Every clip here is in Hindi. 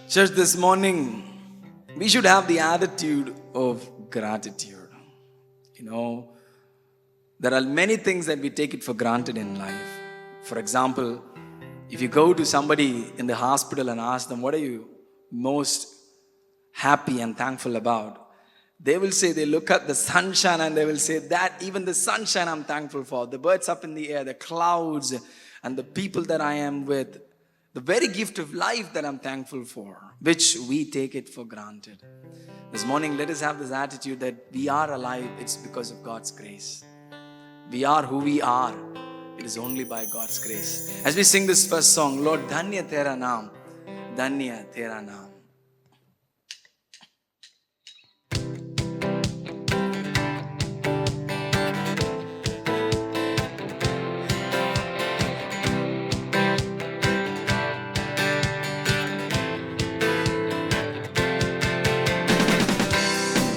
Church, this morning, we should have the attitude of gratitude. There are many things that we take it for granted in life. For example, if you go to somebody in the hospital and ask them, what are you most happy and thankful about? They will say, they look at the sunshine and they will say that even the sunshine I'm thankful for, the birds up in the air, the clouds, and the people that I am with, the very gift of life that I'm thankful for, which we take it for granted. This morning, let us have this attitude that we are alive, it's because of God's grace. We are who we are. It is only by God's grace. As we sing this first song, Lord, Dhanya Tera Naam, Dhanya Tera Naam.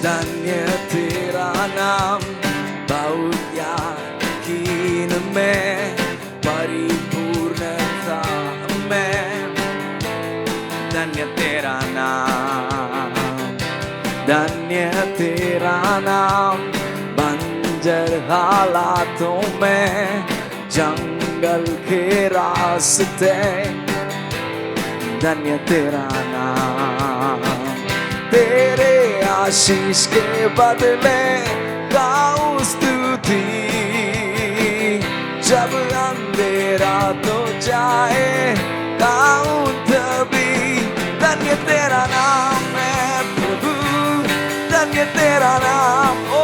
धन्य तेरा नाम बहुत यकीन में परिपूर्णता में धन्य तेरा नाम बंजर हालातों में जंगल के रास्ते धन्य तेरा नाम तेरे आशीष के बदले गाऊं स्तुति जब अंधेरा तो जाए गाऊं तभी धन्य तेरा नाम है प्रभु धन्य तेरा नाम ओ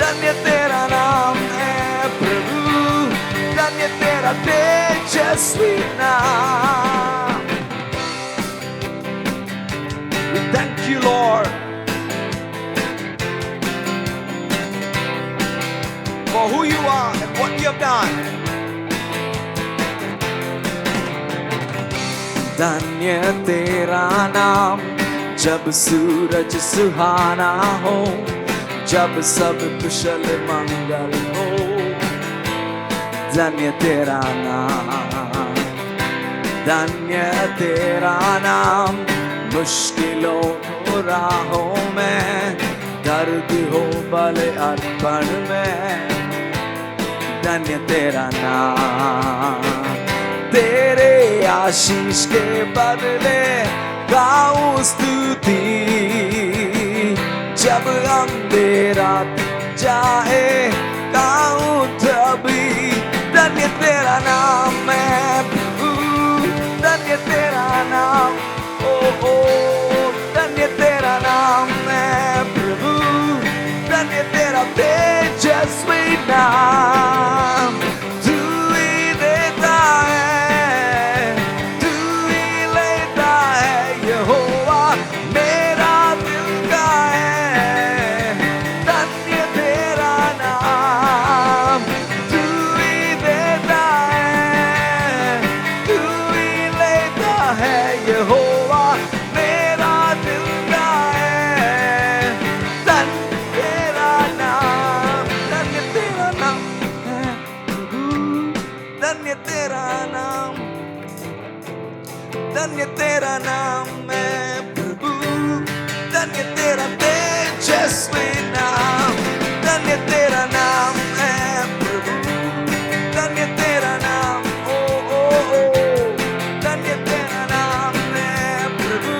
धन्य तेरा नाम है प्रभु धन्य तेरा तेजस्वी नाम. Thank you, Lord, for who you are and what you have done. धन्य तेरा नाम जब सूरज सुहाना हो जब सब कुशल मंगल हो धन्य तेरा नाम मुश्किलों को राहों में दर्द हो भले अर्पण में धन्य तेरा नाम तेरे आशीष के बदले गाऊं स्तुति जब अंधेरा जाए गाऊं तभी धन्य तेरा नाम है प्रभु धन्य तेरा नाम धन्य तेरा नाम है प्रभु धन्य तेरा तेजस्वी नाम तू ही देता है तू ही लेता है यहोवा मेरा दिल का है धन्य तेरा नाम तू ही देता है तू ही लेता है यहोवा धन्य तेरा नाम है प्रभु धन्य तेरा तेजस्वी नाम धन्य तेरा नाम है प्रभु धन्य तेरा नाम धन्य तेरा नाम है प्रभु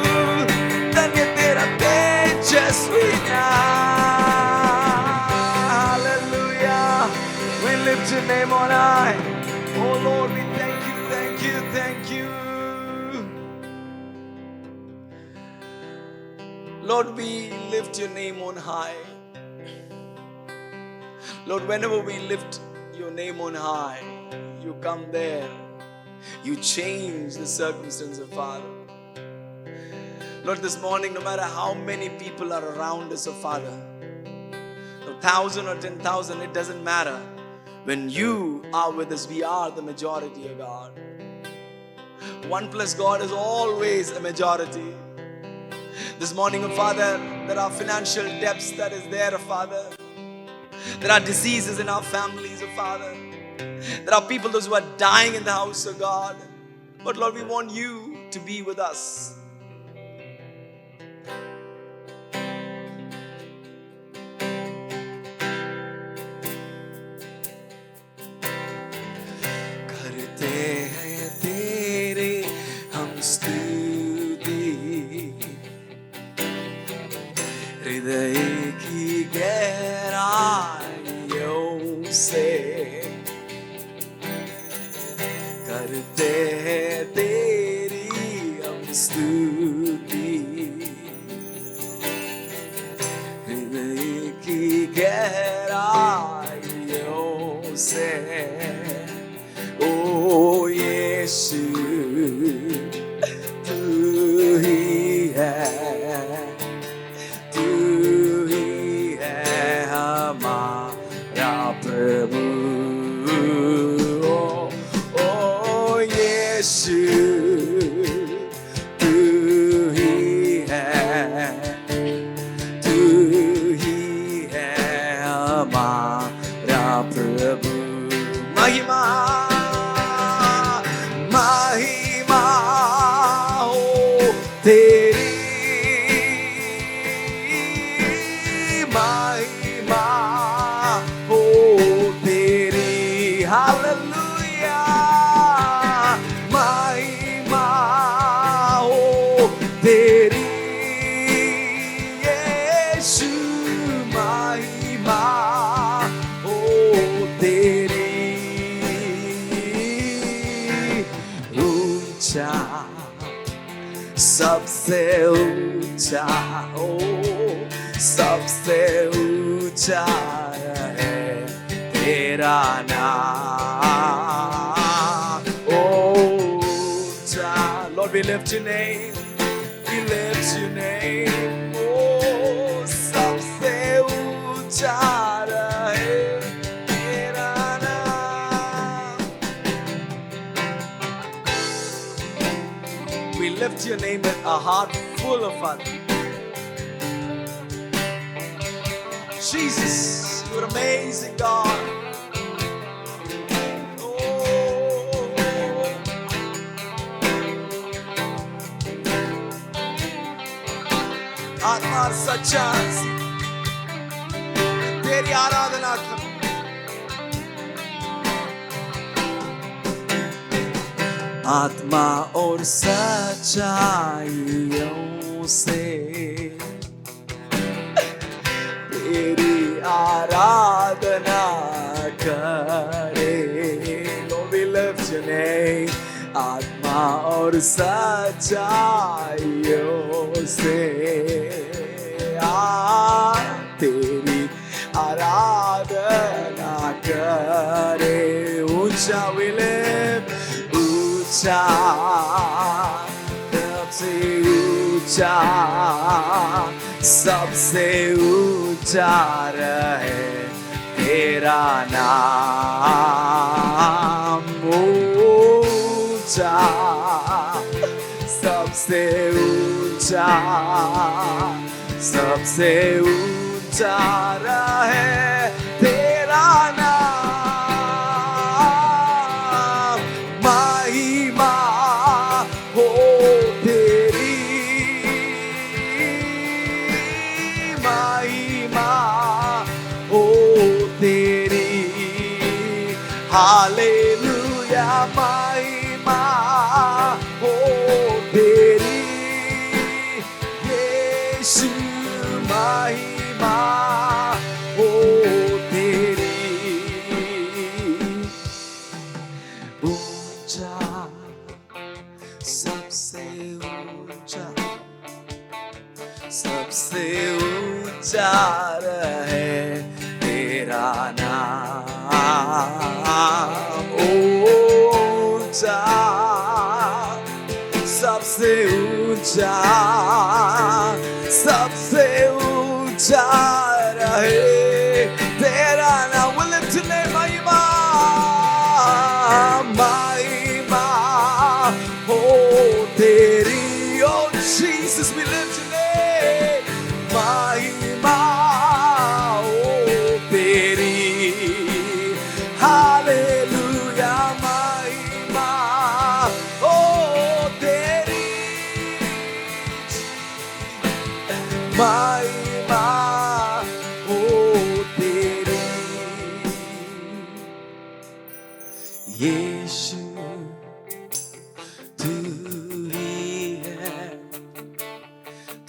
धन्य तेरा तेजस्वी नाम. Hallelujah, we lift your name on high. Oh Lord, we thank you, thank you, thank you. Lord, we lift your name on high. Lord, whenever we lift your name on high, you come there. You change the circumstance, Father. Lord, this morning, no matter how many people are around us, Father, 1,000 or 10,000, it doesn't matter. When you are with us, we are the majority, God. One plus God is always a majority. This morning, Father, there are financial debts that is there, Father. There are diseases in our families, Father. There are people, those who are dying in the house of God. But Lord, we want you to be with us. करते हैं तेरे हम स्तुति, हृदय की गहराइयों से करते हैं तेरी हम स्तुति, हृदय की गहराइयों से। ओ यीशु तू ही है, तू ही है हमारा प्रभु। ओ यीशु तू ही है, तू ही है हमारा प्रभु। महिमा महिमा हो तेरी, महिमा हो तेरी, हालेलुया। महिमा हो तेरी यीशु, महिमा हो तेरी। ऊंचा सबसे ऊंचा, ओ सबसे ऊंचा है तेरा नाम। ऊंचा, Lord, we lift your name, we lift your name। ओ सबसे ऊंचा है तेरा नाम। We lift your name with a heart full of fun. Jesus, you're amazing God. आत्मा सच्चा तेरी आराधना कर। आत्मा और सच्चाइयों से तेरी आराधना करे। Lord, we lift your name। आत्मा और सच्चाइयों से तेरी आराधना करे। ऊंचा we lift, ऊंचा सबसे ऊंचा, सबसे ऊंचा रहे तेरा नाम। ऊंचा सबसे ऊंचा, सबसे ऊंचा रहे तेरा नाम। महिमा हो तेरी, महिमा हो तेरी, हालेलुया। महिमा हो तेरी यीशु, महिमा हो तेरी। ऊंचा सबसे ऊंचा, सबसे ऊंचा रहे तेरा नाम। ऊंचा सबसे ऊंचा, सबसे ऊंचा रहे तेरा नाम। We'll lift your name, महिमा, महिमा हो तेरी। Oh Jesus, we lift your name। महिमा हो तेरी, हालेलुया। महिमा हो तेरी यीशु तू ही है,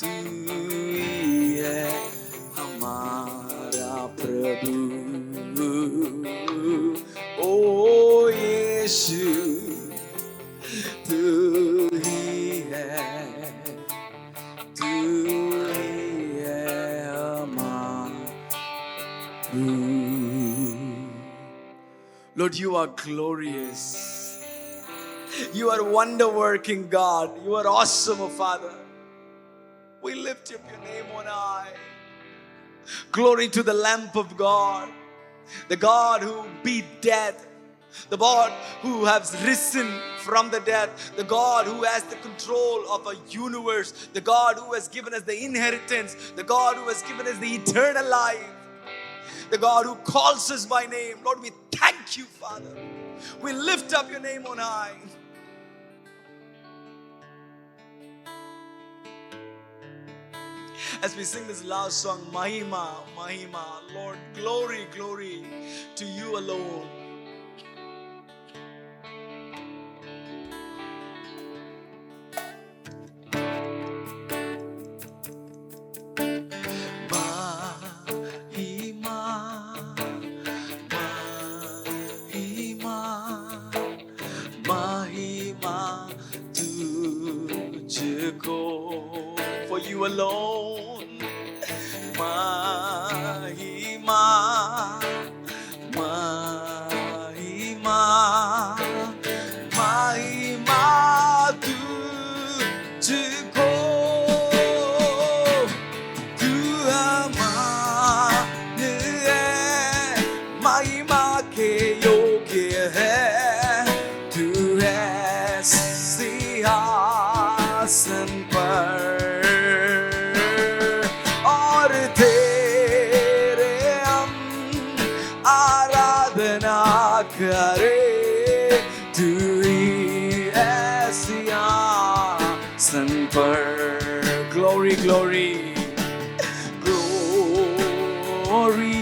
तू ही है हमारा प्रभु। ओ यीशु तू ही है, तू ही है हमारा। Lord, you are glorious. You are wonder-working God. You are awesome, oh Father. We lift up your name on high. Glory to the Lamb of God, the God who beat death, the God who has risen from the dead, the God who has the control of a universe, the God who has given us the inheritance, the God who has given us the eternal life, the God who calls us by name. Lord, we thank you, Father. We lift up your name on high. As we sing this last song, Mahima, Mahima, Lord, glory, glory to you alone. For you alone, Mahima, Mahima, Mahima तुझको, तू अमान है, महिमा के योग्य है, तू है सिंहासन पर और तेरे हम आराधना करें, तू ही है सिंहासन पर। Glory, glory, glory,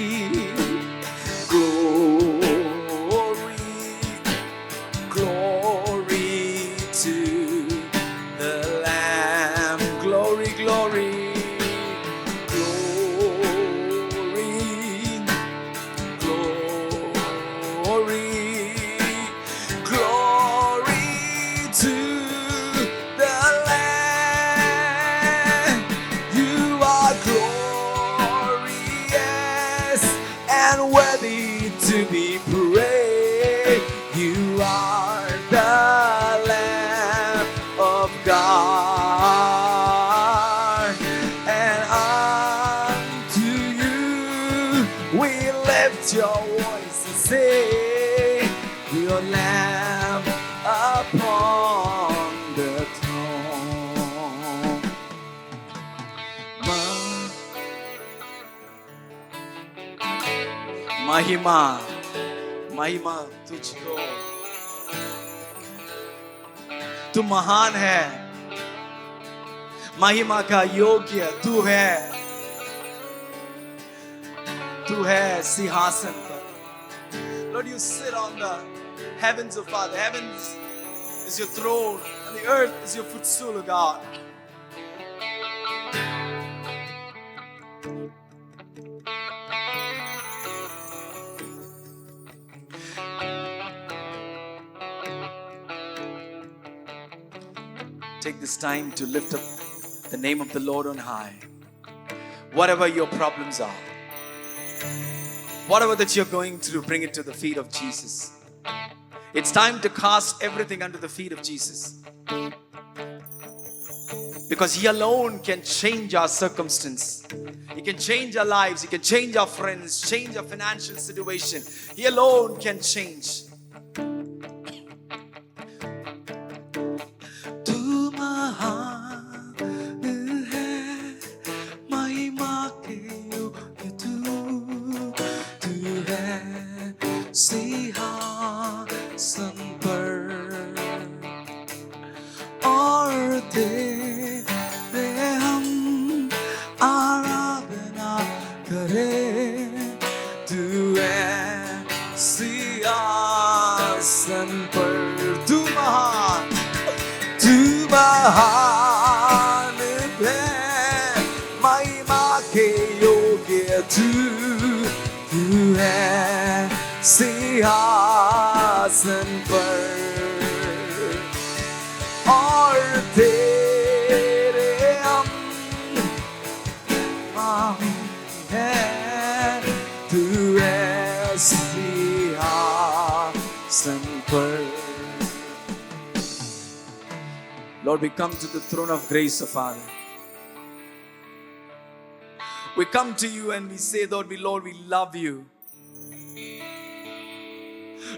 glory, glory to the Lamb. Glory, glory, glory, glory, glory to the Lamb. You are glorious and worthy to be praised. You are the Lamb of God, and unto you we lift your voice and say, your Lamb upon the throne. महिमा, महिमा तुझको, तू महान है, महिमा का योग्य तू है, तू है सिंहासन पर। Lord, you sit on the heavens, O Father. Heavens is your throne and the earth is your footstool, O God. Take this time to lift up the name of the Lord on high. Whatever your problems are, whatever that you're going through, bring it to the feet of Jesus. It's time to cast everything under the feet of Jesus, because He alone can change our circumstance. He can change our lives. He can change our friends, change our financial situation. He alone can change. है सिंहासन पर और तेरे हम है, तू है सिंहासन पर. Lord, we come to the throne of grace, Father. We come to you and we say, Lord, we love you.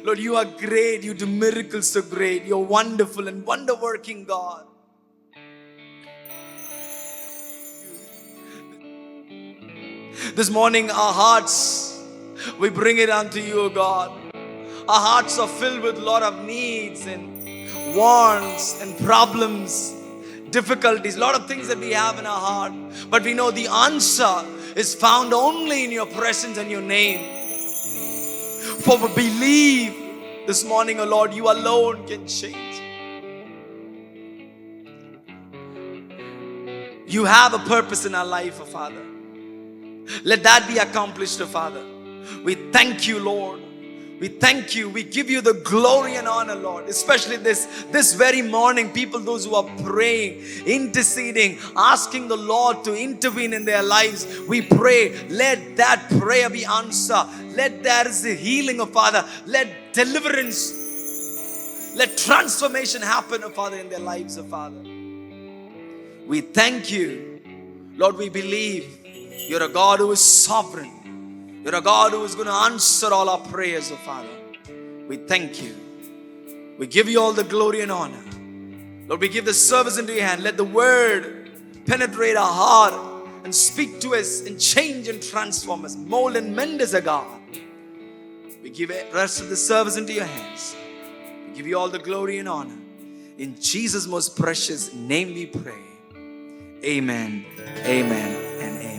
Lord, you are great. You do miracles so great. You're wonderful and wonder-working God. This morning, our hearts, we bring it unto you, O God. Our hearts are filled with a lot of needs and wants and problems, difficulties, a lot of things that we have in our heart. But we know the answer is found only in your presence and your name. For we believe this morning, O Lord, you alone can change. You have a purpose in our life, O Father. Let that be accomplished, O Father. We thank you, Lord. We thank you. We give you the glory and honor, Lord. Especially this very morning, people, those who are praying, interceding, asking the Lord to intervene in their lives. We pray, let that prayer be answered. Let there is a healing, of Father. Let deliverance, let transformation happen, of Father, in their lives, of Father. We thank you. Lord, we believe you're a God who is sovereign. You're a God who is going to answer all our prayers, oh Father. We thank you. We give you all the glory and honor. Lord, we give the service into your hand. Let the word penetrate our heart and speak to us and change and transform us. Mold and mend us, O God. We give the rest of the service into your hands. We give you all the glory and honor. In Jesus' most precious name we pray. Amen, amen, and amen.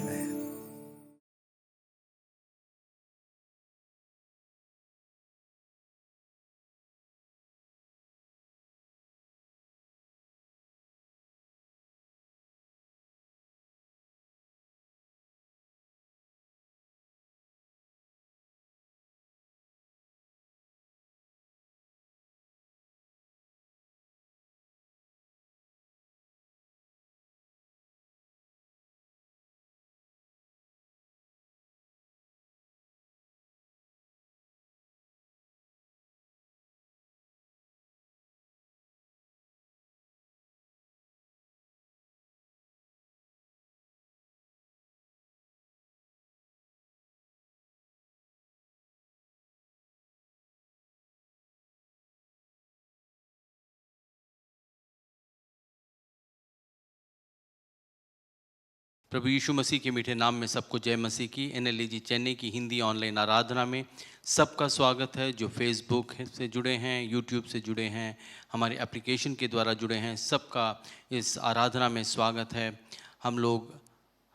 प्रभु यीशु मसीह के मीठे नाम में सबको जय मसीह की. NLEG चेन्नई की हिंदी ऑनलाइन आराधना में सबका स्वागत है. जो फेसबुक से जुड़े हैं, यूट्यूब से जुड़े हैं, हमारे एप्लीकेशन के द्वारा जुड़े हैं, सबका इस आराधना में स्वागत है. हम लोग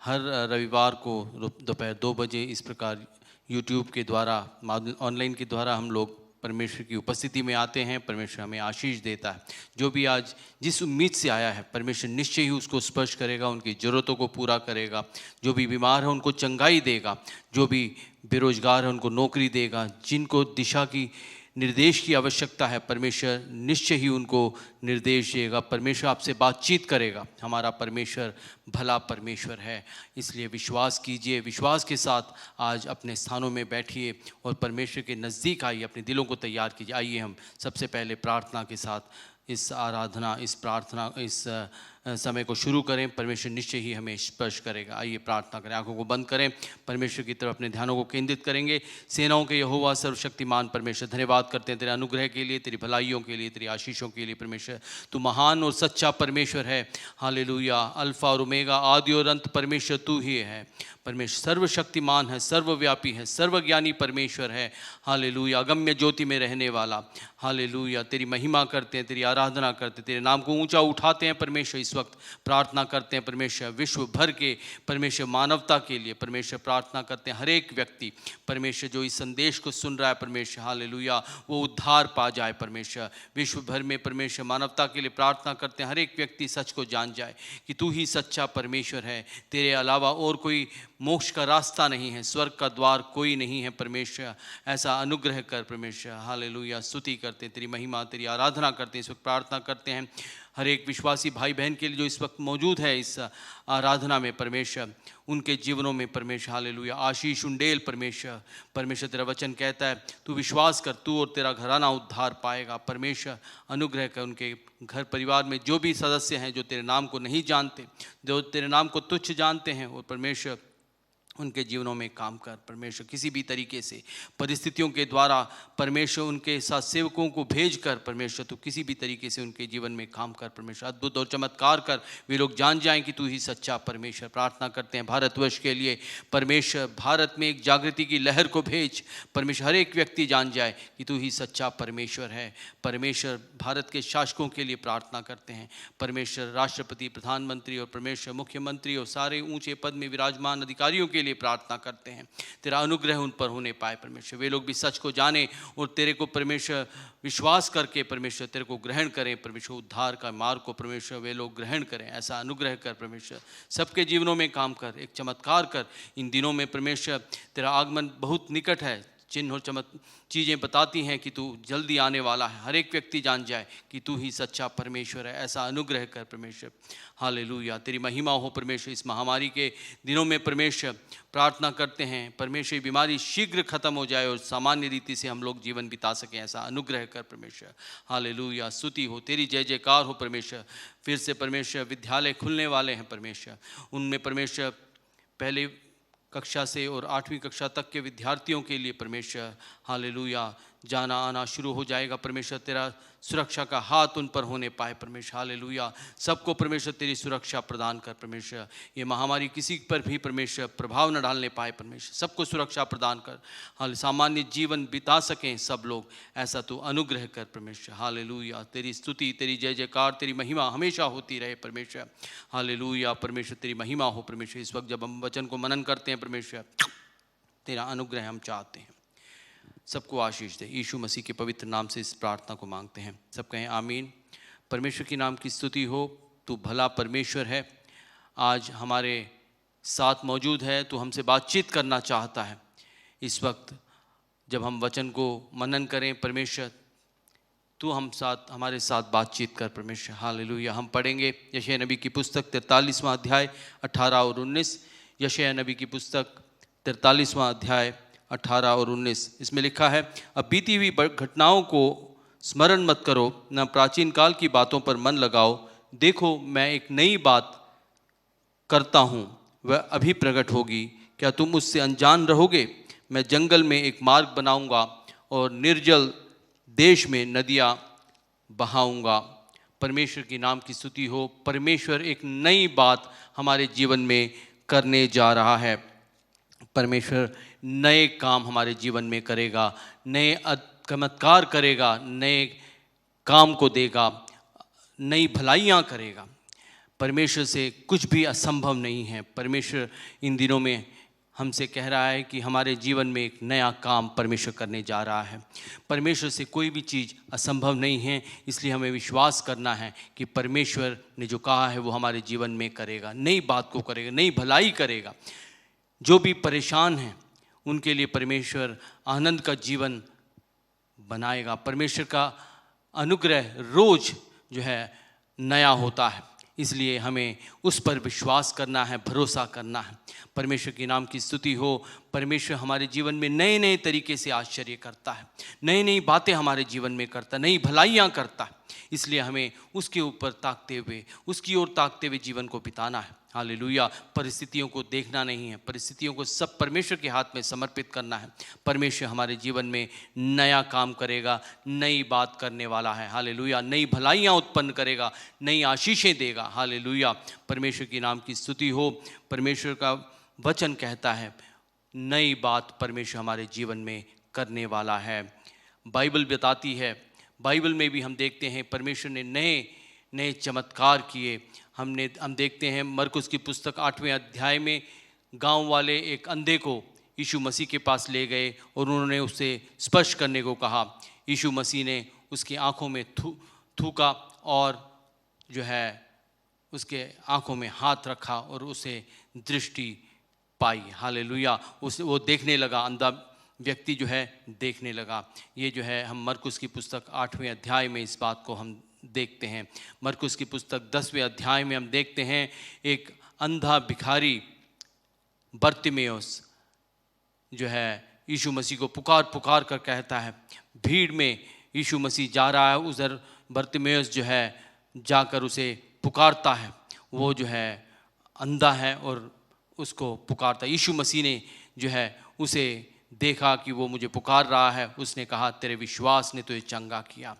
हर रविवार को दोपहर 2 बजे इस प्रकार यूट्यूब के द्वारा, ऑनलाइन के द्वारा हम लोग परमेश्वर की उपस्थिति में आते हैं. परमेश्वर हमें आशीष देता है. जो भी आज जिस उम्मीद से आया है, परमेश्वर निश्चय ही उसको स्पर्श करेगा, उनकी ज़रूरतों को पूरा करेगा. जो भी बीमार है उनको चंगाई देगा, जो भी बेरोजगार है उनको नौकरी देगा, जिनको दिशा की निर्देश की आवश्यकता है, परमेश्वर निश्चय ही उनको निर्देश देगा. परमेश्वर आपसे बातचीत करेगा. हमारा परमेश्वर भला परमेश्वर है. इसलिए विश्वास कीजिए, विश्वास के साथ आज अपने स्थानों में बैठिए और परमेश्वर के नज़दीक आइए, अपने दिलों को तैयार कीजिए. आइए हम सबसे पहले प्रार्थना के साथ इस आराधना, इस प्रार्थना, इस समय को शुरू करें. परमेश्वर निश्चय ही हमें स्पर्श करेगा. आइए प्रार्थना करें. आंखों को बंद करें. परमेश्वर की तरफ अपने ध्यानों को केंद्रित करेंगे. सेनाओं के यहोवा सर्वशक्तिमान परमेश्वर, धन्यवाद करते हैं तेरे अनुग्रह के लिए, तेरी भलाइयों के लिए, तेरी आशीषों के लिए. परमेश्वर तू महान और सच्चा परमेश्वर है. हालेलुया. अल्फा और ओमेगा, आदि और अंत परमेश्वर तू ही है. परमेश्वर सर्वशक्तिमान है, सर्वव्यापी है, सर्वज्ञानी परमेश्वर है. हालेलुया. अगम्य ज्योति में रहने वाला. हालेलुया. तेरी महिमा करते हैं, तेरी आराधना करते हैं, तेरे नाम को ऊंचा उठाते हैं. परमेश्वर इस वक्त प्रार्थना करते हैं परमेश्वर विश्व भर के, परमेश्वर मानवता के लिए. परमेश्वर प्रार्थना करते हैं हर एक व्यक्ति, परमेश्वर जो इस संदेश को सुन रहा है, परमेश्वर हालेलुया, वो उद्धार पा जाए. परमेश्वर विश्व भर में परमेश्वर मानवता के लिए प्रार्थना करते हैं हर एक व्यक्ति सच को जान जाए कि तू ही सच्चा परमेश्वर है. तेरे अलावा और कोई मोक्ष का रास्ता नहीं है, स्वर्ग का द्वार कोई नहीं है परमेश्वर। ऐसा अनुग्रह कर परमेश्वर। हालेलुया, स्तुति करते हैं, तेरी महिमा तेरी आराधना करते हैं। इस वक्त प्रार्थना करते हैं हर एक विश्वासी भाई बहन के लिए जो इस वक्त मौजूद है इस आराधना में परमेश्वर, उनके जीवनों में परमेश्वर। हालेलुया, आशीष उंडेल परमेश्वर। परमेश्वर तेरा वचन कहता है तू विश्वास कर, तू और तेरा घराना उद्धार पाएगा। परमेश्वर अनुग्रह कर उनके घर परिवार में जो भी सदस्य हैं जो तेरे नाम को नहीं जानते, जो तेरे नाम को तुच्छ जानते हैं, और परमेश्वर उनके जीवनों में काम कर परमेश्वर। किसी भी तरीके से परिस्थितियों के द्वारा परमेश्वर उनके साथ सेवकों को भेज कर परमेश्वर तो किसी भी तरीके से उनके जीवन में काम कर परमेश्वर। अद्भुत और चमत्कार कर, वे लोग जान जाएं कि तू ही सच्चा परमेश्वर। प्रार्थना करते हैं भारतवर्ष के लिए परमेश्वर, भारत में एक जागृति की लहर को भेज परमेश्वर। हर एक व्यक्ति जान जाए कि तू ही सच्चा परमेश्वर है परमेश्वर। भारत के शासकों के लिए प्रार्थना करते हैं परमेश्वर, राष्ट्रपति, प्रधानमंत्री और परमेश्वर मुख्यमंत्री और सारे ऊंचे पद में विराजमान अधिकारियों के लिए प्रार्थना करते हैं तेरा अनुग्रह उन पर होने पाए परमेश्वर। वे लोग भी सच को जाने और तेरे को परमेश्वर विश्वास करके परमेश्वर तेरे को ग्रहण करें परमेश्वर। उद्धार का मार्ग को परमेश्वर वे लोग ग्रहण करें। ऐसा अनुग्रह कर परमेश्वर, सबके जीवनों में काम कर, एक चमत्कार कर। इन दिनों में परमेश्वर तेरा आगमन बहुत निकट है, चिन्ह और चीज़ें बताती हैं कि तू जल्दी आने वाला है। हर एक व्यक्ति जान जाए कि तू ही सच्चा परमेश्वर है। ऐसा अनुग्रह कर परमेश्वर। हालेलुया, तेरी महिमा हो परमेश्वर। इस महामारी के दिनों में परमेश्वर प्रार्थना करते हैं परमेश्वर बीमारी शीघ्र खत्म हो जाए और सामान्य रीति से हम लोग जीवन बिता सकें। ऐसा अनुग्रह कर परमेश्वर। हालेलुया, स्तुति हो, तेरी जय जयकार हो परमेश्वर। फिर से परमेश्वर विद्यालय खुलने वाले हैं परमेश्वर, उनमें परमेश्वर पहले कक्षा से और 8वीं कक्षा तक के विद्यार्थियों के लिए परमेश्वर हालेलुया जाना आना शुरू हो जाएगा परमेश्वर। तेरा सुरक्षा का हाथ उन पर होने पाए परमेश्वर। हालेलुया, सबको परमेश्वर तेरी सुरक्षा प्रदान कर परमेश्वर। ये महामारी किसी पर भी परमेश्वर प्रभाव न डालने पाए परमेश्वर। सबको सुरक्षा प्रदान कर, हाल सामान्य जीवन बिता सकें सब लोग। ऐसा तू अनुग्रह कर परमेश्वर। हालेलुया, तेरी स्तुति तेरी जय जयकार तेरी महिमा हमेशा होती रहे परमेश्वर। हालेलुया परमेश्वर, तेरी महिमा हो परमेश्वर। इस वक्त जब हम वचन को मनन करते हैं परमेश्वर, तेरा अनुग्रह हम चाहते हैं। सबको आशीष दे, यीशु मसीह के पवित्र नाम से इस प्रार्थना को मांगते हैं। सब कहें आमीन। परमेश्वर के नाम की स्तुति हो। तू भला परमेश्वर है, आज हमारे साथ मौजूद है, तू हमसे बातचीत करना चाहता है। इस वक्त जब हम वचन को मनन करें परमेश्वर, तू हमारे साथ बातचीत कर परमेश्वर। हालेलुया, हम पढ़ेंगे यशायाह नबी की पुस्तक 43वां अध्याय 18 और 19। यशायाह नबी की पुस्तक 43वां अध्याय 18 और 19। इसमें लिखा है, अब बीती हुई घटनाओं को स्मरण मत करो, न प्राचीन काल की बातों पर मन लगाओ। देखो मैं एक नई बात करता हूँ, वह अभी प्रकट होगी, क्या तुम उससे अनजान रहोगे? मैं जंगल में एक मार्ग बनाऊंगा और निर्जल देश में नदियाँ बहाऊंगा। परमेश्वर के नाम की स्तुति हो। परमेश्वर एक नई बात हमारे जीवन में करने जा रहा है। परमेश्वर नए काम हमारे जीवन में करेगा, नए चमत्कार करेगा, नए काम को देगा, नई भलाइयाँ करेगा। परमेश्वर से कुछ भी असंभव नहीं है। परमेश्वर इन दिनों में हमसे कह रहा है कि हमारे जीवन में एक नया काम परमेश्वर करने जा रहा है। परमेश्वर से कोई भी चीज़ असंभव नहीं है, इसलिए हमें विश्वास करना है कि परमेश्वर ने जो कहा है वो हमारे जीवन में करेगा, नई बात को करेगा, नई भलाई करेगा। जो भी परेशान हैं उनके लिए परमेश्वर आनंद का जीवन बनाएगा। परमेश्वर का अनुग्रह रोज जो है नया होता है, इसलिए हमें उस पर विश्वास करना है, भरोसा करना है। परमेश्वर के नाम की स्तुति हो। परमेश्वर हमारे जीवन में नए नए तरीके से आश्चर्य करता है, नई नई बातें हमारे जीवन में करता है, नई भलाइयाँ करता है। इसलिए हमें उसके ऊपर ताकते हुए, उसकी ओर ताकते हुए जीवन को बिताना है। हालेलुया, परिस्थितियों को देखना नहीं है, परिस्थितियों को सब परमेश्वर के हाथ में समर्पित करना है। परमेश्वर हमारे जीवन में नया काम करेगा, नई बात करने वाला है। हालेलुया, नई भलाइयाँ उत्पन्न करेगा, नई आशीषें देगा। हालेलुया, परमेश्वर के नाम की स्तुति हो। परमेश्वर का वचन कहता है नई बात परमेश्वर हमारे जीवन में करने वाला है। बाइबल बताती है, बाइबल में भी हम देखते हैं परमेश्वर ने नए नए चमत्कार किए। हम देखते हैं मरकुस की पुस्तक 8वें अध्याय में गांव वाले एक अंधे को यीशु मसीह के पास ले गए और उन्होंने उससे स्पर्श करने को कहा। यीशु मसीह ने उसकी आंखों में थूका और जो है उसके आंखों में हाथ रखा और उसे दृष्टि पाई। हालेलुया। उस वो देखने लगा, अंधा व्यक्ति जो है देखने लगा। ये जो है हम मरकुस की पुस्तक 8वें अध्याय में इस बात को हम देखते हैं। मरकुस की पुस्तक 10वें अध्याय में हम देखते हैं एक अंधा भिखारी बर्तिमेउस जो है यीशु मसीह को पुकार पुकार कर कहता है। भीड़ में यीशु मसीह जा रहा है, उधर बर्तिमेउस जो है जाकर उसे पुकारता है। वो जो है अंधा है और उसको पुकारता है। यीशु मसीह ने जो है उसे देखा कि वो मुझे पुकार रहा है, उसने कहा तेरे विश्वास ने तुझे चंगा किया।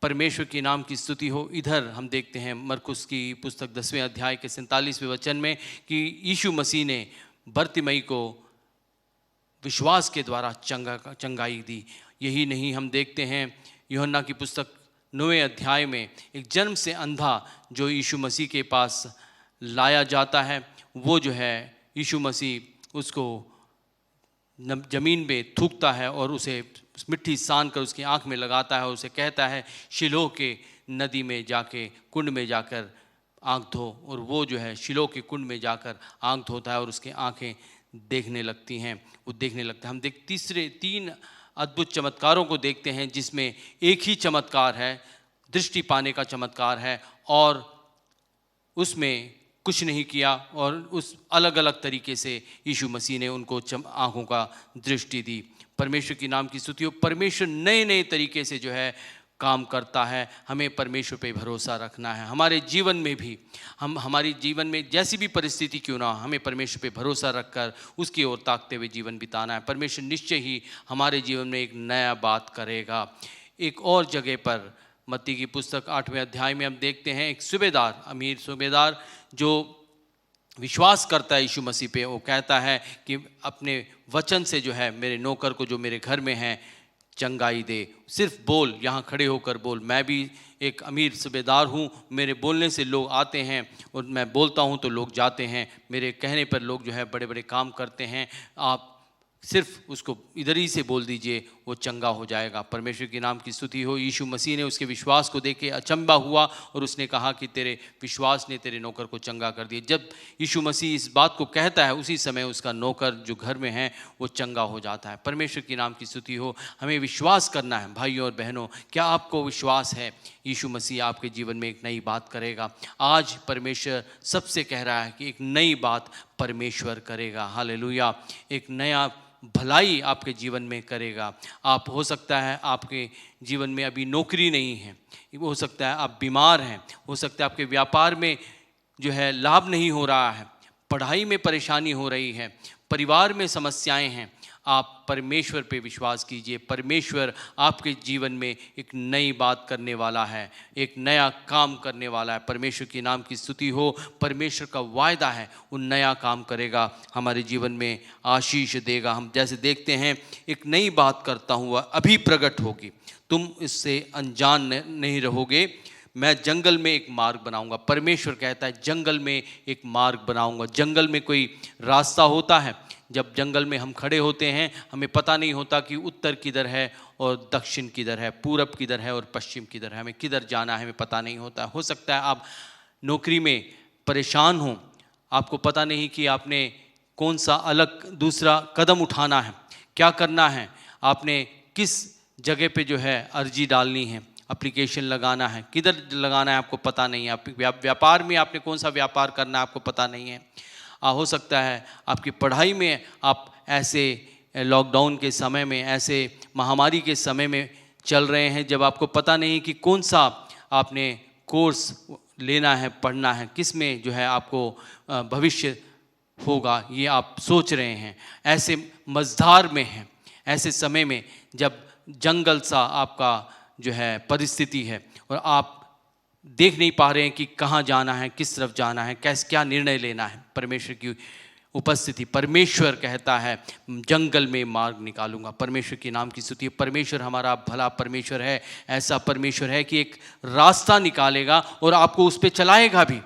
परमेश्वर के नाम की स्तुति हो। इधर हम देखते हैं मरकुस की पुस्तक 10वें अध्याय के 47वें वचन में कि यीशु मसीह ने बर्तिमई को विश्वास के द्वारा चंगाई दी। यही नहीं, हम देखते हैं यूहन्ना की पुस्तक 9वें अध्याय में एक जन्म से अंधा जो यीशु मसीह के पास लाया जाता है, वो जो है यीशु मसीह उसको ज़मीन पे थूकता है और उसे मिट्टी सान कर उसकी आँख में लगाता है और उसे कहता है शिलोह के नदी में जाके कुंड में जाकर आँख धो। और वो जो है शिलोह के कुंड में जाकर आँख धोता है और उसकी आँखें देखने लगती हैं, वो देखने लगता है। हम तीन अद्भुत चमत्कारों को देखते हैं जिसमें एक ही चमत्कार है, दृष्टि पाने का चमत्कार है, और उसमें कुछ नहीं किया और उस अलग अलग तरीके से यीशु मसीह ने उनको आँखों का दृष्टि दी। परमेश्वर की नाम की स्तुति हो। परमेश्वर नए नए तरीके से जो है काम करता है। हमें परमेश्वर पे भरोसा रखना है। हमारे जीवन में भी हमारी जीवन में जैसी भी परिस्थिति क्यों ना, हमें परमेश्वर पे भरोसा रखकर उसकी ओर ताकते हुए जीवन बिताना है। परमेश्वर निश्चय ही हमारे जीवन में एक नया बात करेगा। एक और जगह पर मत्ती की पुस्तक 8वें अध्याय में हम देखते हैं एक सूबेदार, अमीर सूबेदार जो विश्वास करता है यीशु मसीह पे, वो कहता है कि अपने वचन से जो है मेरे नौकर को जो मेरे घर में है चंगाई दे। सिर्फ बोल, यहाँ खड़े होकर बोल। मैं भी एक अमीर सूबेदार हूँ, मेरे बोलने से लोग आते हैं और मैं बोलता हूँ तो लोग जाते हैं। मेरे कहने पर लोग जो है बड़े बड़े काम करते हैं। आप सिर्फ उसको इधर ही से बोल दीजिए, वो चंगा हो जाएगा। परमेश्वर के नाम की स्तुति हो। यीशु मसीह ने उसके विश्वास को देख के अचंभा हुआ और उसने कहा कि तेरे विश्वास ने तेरे नौकर को चंगा कर दिया। जब यीशु मसीह इस बात को कहता है उसी समय उसका नौकर जो घर में है वो चंगा हो जाता है। परमेश्वर के नाम की स्तुति हो। हमें विश्वास करना है भाइयों और बहनों। क्या आपको विश्वास है यीशु मसीह आपके जीवन में एक नई बात करेगा? आज परमेश्वर सबसे कह रहा है कि एक नई बात परमेश्वर करेगा। हालेलुया। एक नया भलाई आपके जीवन में करेगा। आप हो सकता है आपके जीवन में अभी नौकरी नहीं है, हो सकता है आप बीमार हैं, हो सकता है आपके व्यापार में जो है लाभ नहीं हो रहा है, पढ़ाई में परेशानी हो रही है, परिवार में समस्याएं हैं। आप परमेश्वर पे विश्वास कीजिए। परमेश्वर आपके जीवन में एक नई बात करने वाला है, एक नया काम करने वाला है। परमेश्वर के नाम की स्तुति हो। परमेश्वर का वायदा है वो नया काम करेगा, हमारे जीवन में आशीष देगा। हम जैसे देखते हैं एक नई बात करता हूँ वह अभी प्रकट होगी, तुम इससे अनजान नहीं रहोगे। मैं जंगल में एक मार्ग बनाऊंगा। परमेश्वर कहता है जंगल में एक मार्ग बनाऊंगा। जंगल में कोई रास्ता होता है, जब जंगल में हम खड़े होते हैं हमें पता नहीं होता कि उत्तर किधर है और दक्षिण किधर है, पूरब किधर है और पश्चिम किधर है। हमें किधर जाना है हमें पता नहीं होता। हो सकता है आप नौकरी में परेशान हो, आपको पता नहीं कि आपने कौन सा अलग दूसरा कदम उठाना है, क्या करना है, आपने किस जगह पे जो है अर्जी डालनी है, एप्लीकेशन लगाना है, किधर लगाना है आपको पता नहीं है। आप व्यापार में आपने कौन सा व्यापार करना है आपको पता नहीं है। हो सकता है आपकी पढ़ाई में आप ऐसे लॉकडाउन के समय में, ऐसे महामारी के समय में चल रहे हैं जब आपको पता नहीं कि कौन सा आपने कोर्स लेना है, पढ़ना है, किस में जो है आपको भविष्य होगा, ये आप सोच रहे हैं। ऐसे मझधार में हैं, ऐसे समय में जब जंगल सा आपका जो है परिस्थिति है और आप देख नहीं पा रहे हैं कि कहाँ जाना है, किस तरफ जाना है, कैसे क्या निर्णय लेना है। परमेश्वर की उपस्थिति, परमेश्वर कहता है जंगल में मार्ग निकालूंगा। परमेश्वर के नाम की स्तुति। परमेश्वर हमारा भला परमेश्वर है, ऐसा परमेश्वर है कि एक रास्ता निकालेगा और आपको उस पर चलाएगा भी।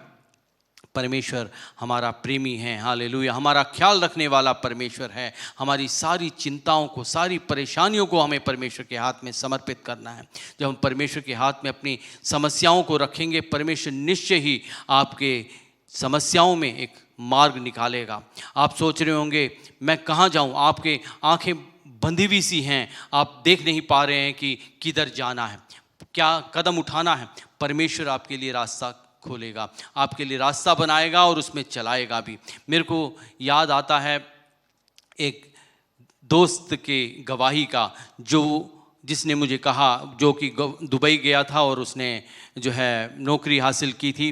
परमेश्वर हमारा प्रेमी है। हालेलुया। हमारा ख्याल रखने वाला परमेश्वर है। हमारी सारी चिंताओं को, सारी परेशानियों को हमें परमेश्वर के हाथ में समर्पित करना है। जब हम परमेश्वर के हाथ में अपनी समस्याओं को रखेंगे, परमेश्वर निश्चय ही आपके समस्याओं में एक मार्ग निकालेगा। आप सोच रहे होंगे मैं कहाँ जाऊँ, आपके आंखें बंधी हुई सी हैं, आप देख नहीं पा रहे हैं कि किधर जाना है, क्या कदम उठाना है। परमेश्वर आपके लिए रास्ता खोलेगा, आपके लिए रास्ता बनाएगा और उसमें चलाएगा भी। मेरे को याद आता है एक दोस्त के गवाही का, जिसने मुझे कहा, जो कि दुबई गया था और उसने जो है नौकरी हासिल की थी।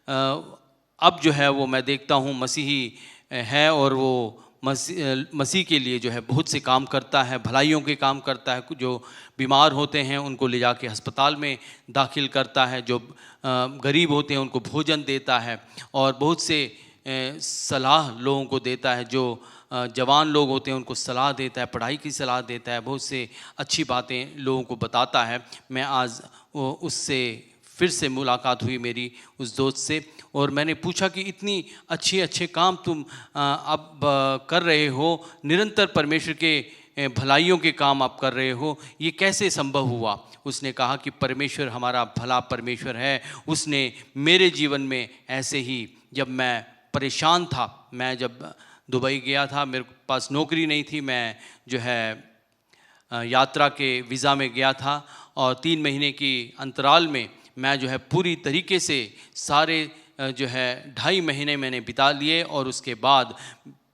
अब जो है वो मैं देखता हूँ मसीही है और वो मसीह के लिए जो है बहुत से काम करता है, भलाइयों के काम करता है। जो बीमार होते हैं उनको ले जाके अस्पताल में दाखिल करता है, जो गरीब होते हैं उनको भोजन देता है और बहुत से सलाह लोगों को देता है। जो जवान लोग होते हैं उनको सलाह देता है, पढ़ाई की सलाह देता है, बहुत से अच्छी बातें लोगों को बताता है। मैं आज उससे फिर से मुलाकात हुई मेरी उस दोस्त से, और मैंने पूछा कि इतनी अच्छे काम तुम अब कर रहे हो, निरंतर परमेश्वर के भलाइयों के काम आप कर रहे हो, ये कैसे संभव हुआ। उसने कहा कि परमेश्वर हमारा भला परमेश्वर है। उसने मेरे जीवन में ऐसे ही, जब मैं परेशान था, मैं जब दुबई गया था, मेरे पास नौकरी नहीं थी, मैं जो है यात्रा के वीज़ा में गया था और 3 महीने की अंतराल में मैं जो है पूरी तरीके से सारे जो है 2.5 महीने मैंने बिता लिए, और उसके बाद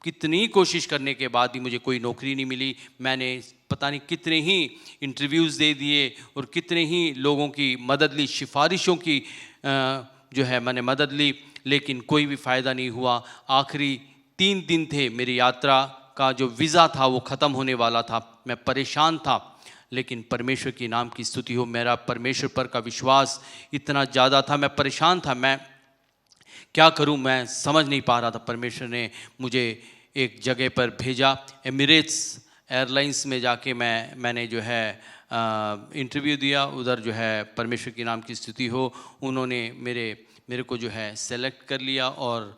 कितनी कोशिश करने के बाद भी मुझे कोई नौकरी नहीं मिली। मैंने पता नहीं कितने ही इंटरव्यूज़ दे दिए और कितने ही लोगों की मदद ली, सिफारिशों की जो है मैंने मदद ली, लेकिन कोई भी फ़ायदा नहीं हुआ। आखिरी 3 दिन थे, मेरी यात्रा का जो वीज़ा था वो ख़त्म होने वाला था। मैं परेशान था, लेकिन परमेश्वर के नाम की स्तुति हो, मेरा परमेश्वर पर का विश्वास इतना ज़्यादा था। मैं परेशान था, मैं क्या करूं, मैं समझ नहीं पा रहा था। परमेश्वर ने मुझे एक जगह पर भेजा, एमिरेट्स एयरलाइंस में जाके मैंने जो है इंटरव्यू दिया। उधर जो है परमेश्वर के नाम की स्तुति हो, उन्होंने मेरे को जो है सेलेक्ट कर लिया। और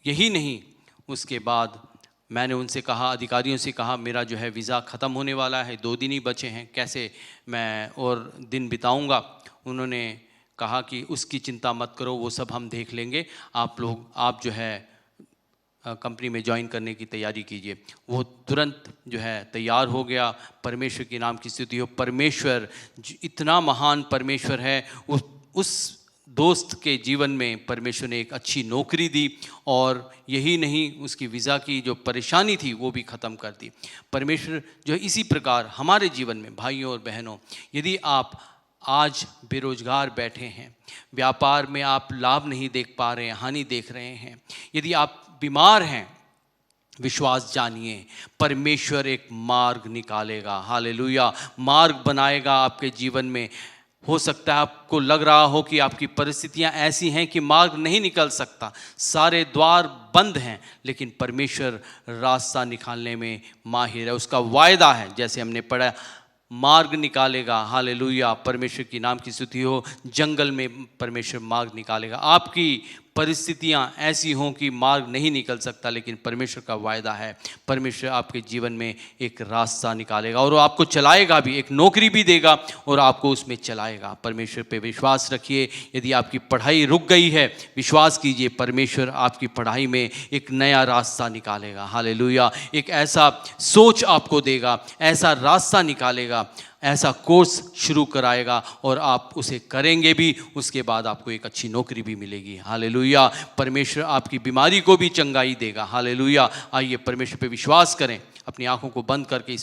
यही नहीं, उसके बाद मैंने उनसे कहा, अधिकारियों से कहा, मेरा जो है वीज़ा ख़त्म होने वाला है, 2 दिन ही बचे हैं, कैसे मैं और दिन बिताऊंगा। उन्होंने कहा कि उसकी चिंता मत करो, वो सब हम देख लेंगे, आप जो है कंपनी में ज्वाइन करने की तैयारी कीजिए। वो तुरंत जो है तैयार हो गया। परमेश्वर के नाम की स्तुति हो। परमेश्वर इतना महान परमेश्वर है। उस दोस्त के जीवन में परमेश्वर ने एक अच्छी नौकरी दी, और यही नहीं, उसकी वीज़ा की जो परेशानी थी वो भी ख़त्म कर दी। परमेश्वर जो इसी प्रकार हमारे जीवन में, भाइयों और बहनों, यदि आप आज बेरोजगार बैठे हैं, व्यापार में आप लाभ नहीं देख पा रहे हैं, हानि देख रहे हैं, यदि आप बीमार हैं, विश्वास जानिए, परमेश्वर एक मार्ग निकालेगा। हालेलुया, मार्ग बनाएगा आपके जीवन में। हो सकता है आपको लग रहा हो कि आपकी परिस्थितियां ऐसी हैं कि मार्ग नहीं निकल सकता, सारे द्वार बंद हैं, लेकिन परमेश्वर रास्ता निकालने में माहिर है। उसका वायदा है, जैसे हमने पढ़ा, मार्ग निकालेगा। हालेलुया, परमेश्वर की नाम की स्तुति हो। जंगल में परमेश्वर मार्ग निकालेगा। आपकी परिस्थितियां ऐसी हों कि मार्ग नहीं निकल सकता, लेकिन परमेश्वर का वायदा है, परमेश्वर आपके जीवन में एक रास्ता निकालेगा और वो आपको चलाएगा भी, एक नौकरी भी देगा और आपको उसमें चलाएगा। परमेश्वर पे विश्वास रखिए। यदि आपकी पढ़ाई रुक गई है, विश्वास कीजिए, परमेश्वर आपकी पढ़ाई में एक नया रास्ता निकालेगा। हालेलुया, एक ऐसा सोच आपको देगा, ऐसा रास्ता निकालेगा, ऐसा कोर्स शुरू कराएगा और आप उसे करेंगे भी, उसके बाद आपको एक अच्छी नौकरी भी मिलेगी। हालेलुया, परमेश्वर आपकी बीमारी को भी चंगाई देगा। हालेलुया, आइए परमेश्वर पे विश्वास करें। अपनी आंखों को बंद करके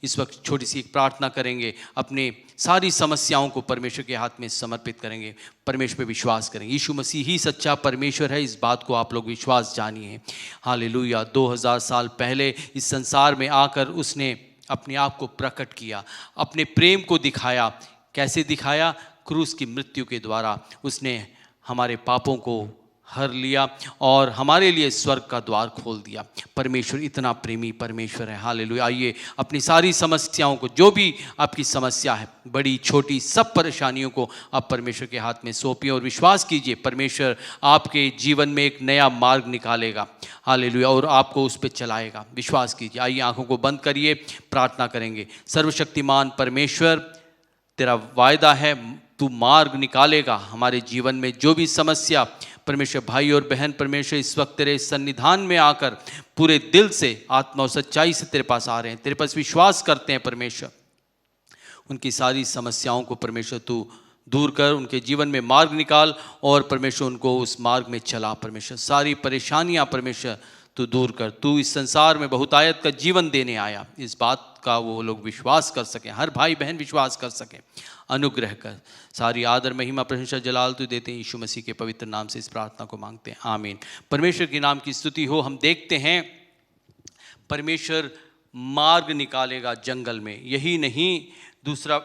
इस वक्त छोटी सी एक प्रार्थना करेंगे। अपने सारी समस्याओं को परमेश्वर के हाथ में समर्पित करेंगे। परमेश्वर पे विश्वास करेंगे। यीशु मसीह ही सच्चा परमेश्वर है, इस बात को आप लोग विश्वास जानिए। हालेलुया, 2000 साल पहले इस संसार में आकर उसने अपने आप को प्रकट किया, अपने प्रेम को दिखाया। कैसे दिखाया? क्रूस की मृत्यु के द्वारा। उसने हमारे पापों को हर लिया और हमारे लिए स्वर्ग का द्वार खोल दिया। परमेश्वर इतना प्रेमी परमेश्वर है। हालेलुया, आइए अपनी सारी समस्याओं को, जो भी आपकी समस्या है, बड़ी छोटी सब परेशानियों को आप परमेश्वर के हाथ में सौंपिए और विश्वास कीजिए, परमेश्वर आपके जीवन में एक नया मार्ग निकालेगा। हालेलुया, और आपको उस पर चलाएगा। विश्वास कीजिए। आइए आंखों को बंद करिए, प्रार्थना करेंगे। सर्वशक्तिमान परमेश्वर, तेरा वायदा है, तू मार्ग निकालेगा हमारे जीवन में। जो भी समस्या परमेश्वर भाई और बहन, परमेश्वर इस वक्त तेरे सन्निधान में आकर पूरे दिल से, आत्मा और सच्चाई से तेरे पास आ रहे हैं, तेरे पास विश्वास करते हैं परमेश्वर। उनकी सारी समस्याओं को परमेश्वर तू दूर कर, उनके जीवन में मार्ग निकाल और परमेश्वर उनको उस मार्ग में चला। परमेश्वर सारी परेशानियां परमेश्वर तू दूर कर। तू इस संसार में बहुतायत का जीवन देने आया, इस बात का वो लोग विश्वास कर सकें, हर भाई बहन विश्वास कर सकें। अनुग्रह कर। सारी आदर महिमा प्रशंसा जलाल तू देते हैं, यीशु मसीह के पवित्र नाम से इस प्रार्थना को मांगते हैं, आमीन। परमेश्वर के नाम की स्तुति हो। हम देखते हैं परमेश्वर मार्ग निकालेगा जंगल में। यही नहीं, दूसरा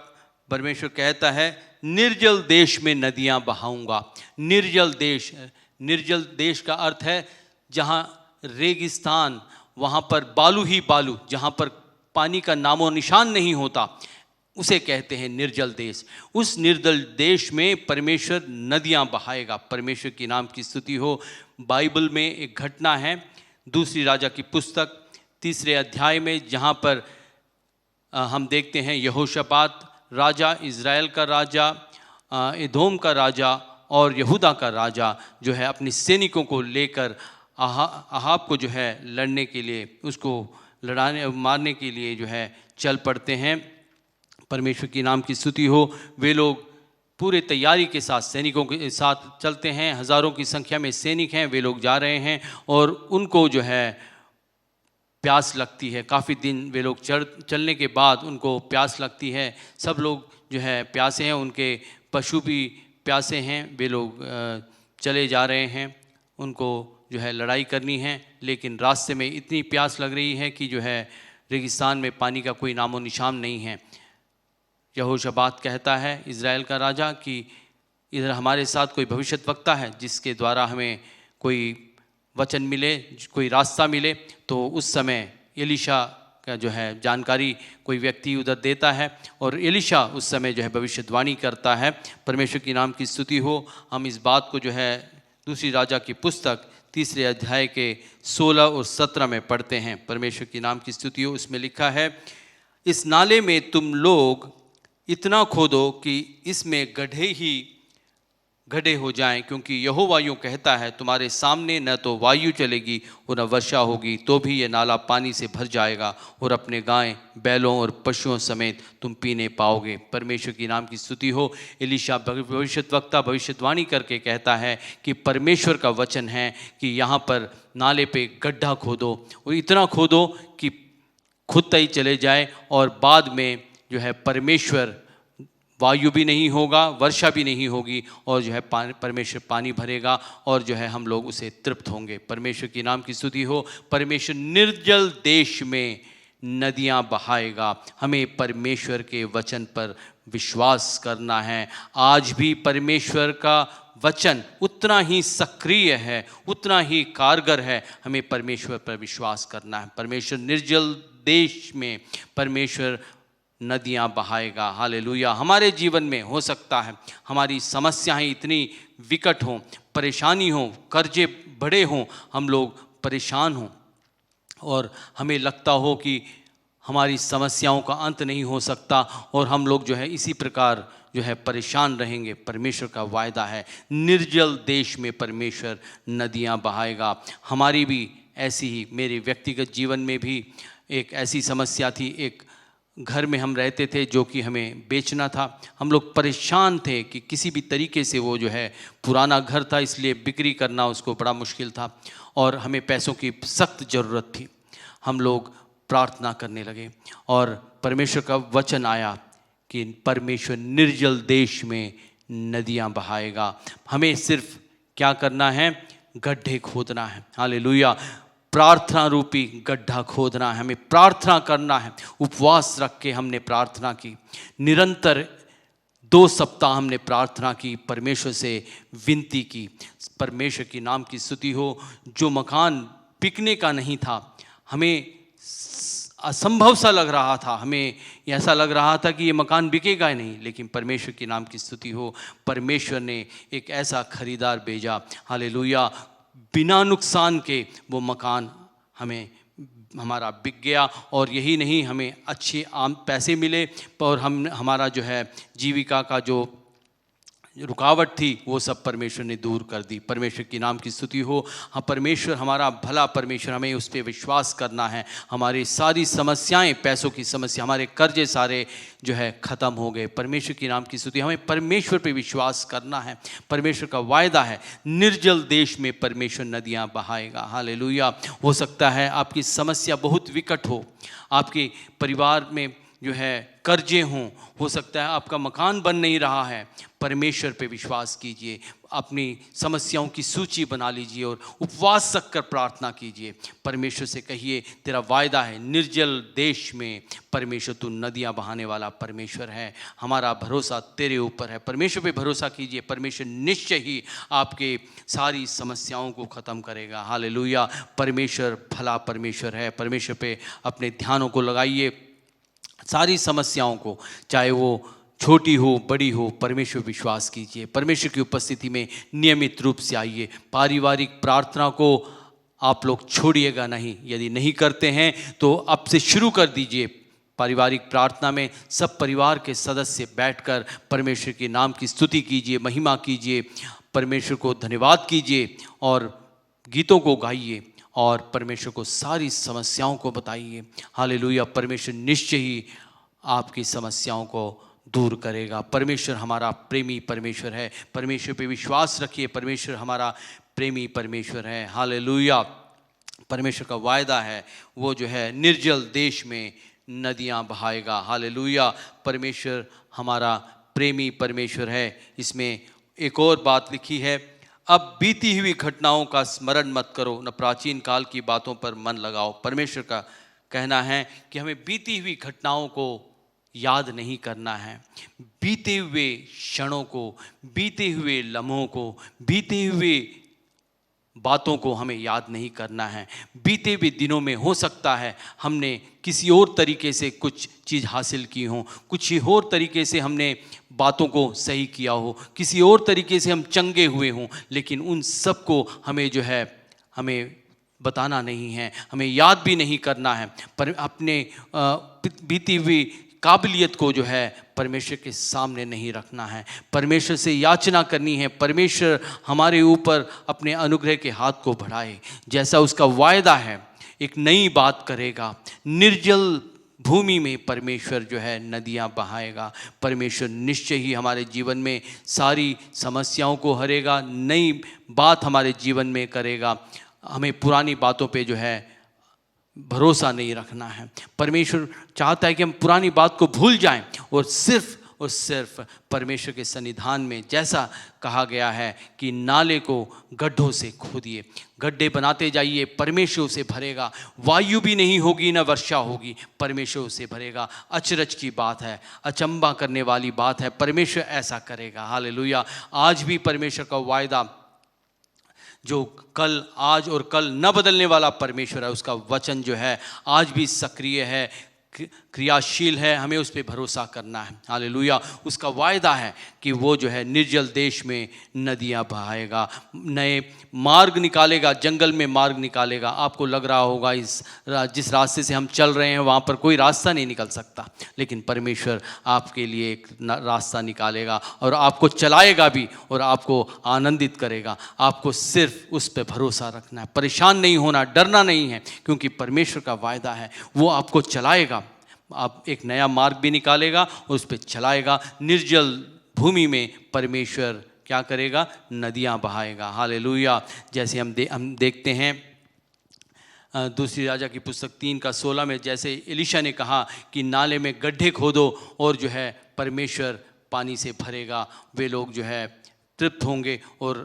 परमेश्वर कहता है निर्जल देश में नदियां बहाऊंगा। निर्जल देश, निर्जल देश का अर्थ है जहां रेगिस्तान, वहां पर बालू ही बालू, जहां पर पानी का नामो निशान नहीं होता, उसे कहते हैं निर्जल देश। उस निर्जल देश में परमेश्वर नदियां बहाएगा। परमेश्वर के नाम की स्तुति हो। बाइबल में एक घटना है, दूसरी राजा की पुस्तक 3 अध्याय में, जहां पर हम देखते हैं यहोशापात राजा, इज़राइल का राजा, एदोम का राजा और यहूदा का राजा जो है अपने सैनिकों को लेकर अहाब को जो है लड़ने के लिए, उसको लड़ाने मारने के लिए जो है चल पड़ते हैं। परमेश्वर की नाम की स्तुति हो। वे लोग पूरे तैयारी के साथ सैनिकों के साथ चलते हैं, हज़ारों की संख्या में सैनिक हैं, वे लोग जा रहे हैं और उनको जो है प्यास लगती है। काफ़ी दिन वे लोग चलने के बाद उनको प्यास लगती है। सब लोग जो है प्यासे हैं, उनके पशु भी प्यासे हैं। वे लोग चले जा रहे हैं, उनको जो है लड़ाई करनी है, लेकिन रास्ते में इतनी प्यास लग रही है कि जो है रेगिस्तान में पानी का कोई नामो निशान नहीं है। यहोशापात कहता है, इज़राइल का राजा, कि इधर हमारे साथ कोई भविष्यद्वक्ता है जिसके द्वारा हमें कोई वचन मिले, कोई रास्ता मिले। तो उस समय एलीशा का जो है जानकारी कोई व्यक्ति उधर देता है और एलीशा उस समय जो है भविष्यवाणी करता है। परमेश्वर की नाम की स्तुति हो। हम इस बात को जो है दूसरी राजा की पुस्तक 3 अध्याय के 16 और 17 में पढ़ते हैं। परमेश्वर की नाम की स्तुति हो। उसमें लिखा है, इस नाले में तुम लोग इतना खोदो कि इसमें गड्ढे हो जाएं, क्योंकि यहोवा यूँ कहता है, तुम्हारे सामने न तो वायु चलेगी और न वर्षा होगी, तो भी ये नाला पानी से भर जाएगा और अपने गाय बैलों और पशुओं समेत तुम पीने पाओगे। परमेश्वर की नाम की स्तुति हो। एलीशा भविष्यद्वक्ता भविष्यवाणी करके कहता है कि परमेश्वर का वचन है कि यहाँ पर नाले पे गड्ढा खोदो और इतना खोदो कि खुद तय चले जाए और बाद में जो है परमेश्वर, वायु भी नहीं होगा, वर्षा भी नहीं होगी और जो है परमेश्वर पानी भरेगा और जो है हम लोग उसे तृप्त होंगे। परमेश्वर की नाम की स्तुति हो। परमेश्वर निर्जल देश में नदियां बहाएगा। हमें परमेश्वर के वचन पर विश्वास करना है। आज भी परमेश्वर का वचन उतना ही सक्रिय है, उतना ही कारगर है। हमें परमेश्वर पर विश्वास करना है। परमेश्वर निर्जल देश में परमेश्वर नदियां बहाएगा। हालेलुया। हमारे जीवन में हो सकता है हमारी समस्याएं इतनी विकट हों, परेशानी हों, कर्जे बड़े हों, हम लोग परेशान हों और हमें लगता हो कि हमारी समस्याओं का अंत नहीं हो सकता और हम लोग जो है इसी प्रकार जो है परेशान रहेंगे। परमेश्वर का वायदा है, निर्जल देश में परमेश्वर नदियां बहाएगा। हमारी भी ऐसी ही, मेरे व्यक्तिगत जीवन में भी एक ऐसी समस्या थी। एक घर में हम रहते थे जो कि हमें बेचना था। हम लोग परेशान थे कि किसी भी तरीके से, वो जो है पुराना घर था, इसलिए बिक्री करना उसको बड़ा मुश्किल था और हमें पैसों की सख्त ज़रूरत थी। हम लोग प्रार्थना करने लगे और परमेश्वर का वचन आया कि परमेश्वर निर्जल देश में नदियां बहाएगा। हमें सिर्फ क्या करना है? गड्ढे खोदना है। हालेलुया। प्रार्थना रूपी गड्ढा खोदना है, हमें प्रार्थना करना है। उपवास रख के हमने प्रार्थना की, निरंतर 2 सप्ताह हमने प्रार्थना की, परमेश्वर से विनती की। परमेश्वर की नाम की स्तुति हो। जो मकान बिकने का नहीं था, हमें असंभव सा लग रहा था, हमें ऐसा लग रहा था कि ये मकान बिकेगा ही नहीं, लेकिन परमेश्वर की नाम की स्तुति हो, परमेश्वर ने एक ऐसा खरीदार भेजा। हालेलुया। बिना नुकसान के वो मकान हमारा बिक गया और यही नहीं, हमें अच्छे आम पैसे मिले और हमारा जो है जीविका का जो रुकावट थी वो सब परमेश्वर ने दूर कर दी। परमेश्वर की नाम की स्तुति हो। हाँ, परमेश्वर हमारा भला परमेश्वर, हमें उस पर विश्वास करना है। हमारी सारी समस्याएं, पैसों की समस्या, हमारे कर्जे सारे जो है ख़त्म हो गए। परमेश्वर की नाम की स्तुति। हमें परमेश्वर पे विश्वास करना है। परमेश्वर का वायदा है, निर्जल देश में परमेश्वर नदियाँ बहाएगा। हालेलुया। हो सकता है आपकी समस्या बहुत विकट हो, आपके परिवार में जो है कर्जे हों, हो सकता है आपका मकान बन नहीं रहा है। परमेश्वर पे विश्वास कीजिए, अपनी समस्याओं की सूची बना लीजिए और उपवास रख कर प्रार्थना कीजिए। परमेश्वर से कहिए, तेरा वायदा है निर्जल देश में परमेश्वर तू नदियाँ बहाने वाला परमेश्वर है। हमारा भरोसा तेरे ऊपर है। परमेश्वर पे भरोसा कीजिए, परमेश्वर निश्चय ही आपके सारी समस्याओं को ख़त्म करेगा। हालेलुया। परमेश्वर भला परमेश्वर है। परमेश्वर पे अपने ध्यानों को लगाइए, सारी समस्याओं को, चाहे वो छोटी हो बड़ी हो, परमेश्वर विश्वास कीजिए। परमेश्वर की उपस्थिति में नियमित रूप से आइए। पारिवारिक प्रार्थना को आप लोग छोड़िएगा नहीं। यदि नहीं करते हैं तो अब से शुरू कर दीजिए। पारिवारिक प्रार्थना में सब परिवार के सदस्य बैठकर परमेश्वर के नाम की स्तुति कीजिए, महिमा कीजिए, परमेश्वर को धन्यवाद कीजिए और गीतों को गाइए और परमेश्वर को सारी समस्याओं को बताइए। हालेलुया। परमेश्वर निश्चय ही आपकी समस्याओं को दूर करेगा। परमेश्वर हमारा प्रेमी परमेश्वर है। परमेश्वर पे विश्वास रखिए। परमेश्वर हमारा प्रेमी परमेश्वर है। हालेलुया। परमेश्वर का वायदा है, वो जो है निर्जल देश में नदियाँ बहाएगा। हालेलुया। परमेश्वर हमारा प्रेमी परमेश्वर है। इसमें एक और बात लिखी है, अब बीती हुई घटनाओं का स्मरण मत करो, न प्राचीन काल की बातों पर मन लगाओ। परमेश्वर का कहना है कि हमें बीती हुई घटनाओं को याद नहीं करना है। बीते हुए क्षणों को, बीते हुए लम्हों को, बीते हुए बातों को हमें याद नहीं करना है। बीते हुए दिनों में हो सकता है हमने किसी और तरीके से कुछ चीज़ हासिल की हो, कुछ ही और तरीके से हमने बातों को सही किया हो, किसी और तरीके से हम चंगे हुए हों, लेकिन उन सब को हमें जो है हमें बताना नहीं है, हमें याद भी नहीं करना है। पर अपने बीती हुई काबिलियत को जो है परमेश्वर के सामने नहीं रखना है। परमेश्वर से याचना करनी है, परमेश्वर हमारे ऊपर अपने अनुग्रह के हाथ को बढ़ाए। जैसा उसका वायदा है, एक नई बात करेगा। निर्जल भूमि में परमेश्वर जो है नदियाँ बहाएगा। परमेश्वर निश्चय ही हमारे जीवन में सारी समस्याओं को हरेगा, नई बात हमारे जीवन में करेगा। हमें पुरानी बातों पे जो है भरोसा नहीं रखना है। परमेश्वर चाहता है कि हम पुरानी बात को भूल जाएं और सिर्फ परमेश्वर के सन्निधान में, जैसा कहा गया है कि नाले को गड्ढों से खोदिए, गड्ढे बनाते जाइए, परमेश्वर उसे भरेगा। वायु भी नहीं होगी न वर्षा होगी, परमेश्वर उसे भरेगा। अचरज की बात है, अचंबा करने वाली बात है, परमेश्वर ऐसा करेगा। हालेलुया। आज भी परमेश्वर का वायदा, जो कल, आज और कल न बदलने वाला परमेश्वर है, उसका वचन जो है आज भी सक्रिय है, क्रियाशील है। हमें उस पर भरोसा करना है। हालेलुया। उसका वायदा है कि वो जो है निर्जल देश में नदियाँ बहाएगा, नए मार्ग निकालेगा, जंगल में मार्ग निकालेगा। आपको लग रहा होगा जिस रास्ते से हम चल रहे हैं वहाँ पर कोई रास्ता नहीं निकल सकता, लेकिन परमेश्वर आपके लिए एक रास्ता निकालेगा और आपको चलाएगा भी और आपको आनंदित करेगा। आपको सिर्फ उस पर भरोसा रखना है, परेशान नहीं होना, डरना नहीं है, क्योंकि परमेश्वर का वायदा है, वो आपको चलाएगा। आप एक नया मार्ग भी निकालेगा और उस पर चलाएगा। निर्जल भूमि में परमेश्वर क्या करेगा? नदियाँ बहाएगा। हालेलुया। जैसे हम देखते हैं दूसरी राजा की पुस्तक 3:16 में, जैसे एलीशा ने कहा कि नाले में गड्ढे खोदो और जो है परमेश्वर पानी से भरेगा। वे लोग जो है तृप्त होंगे और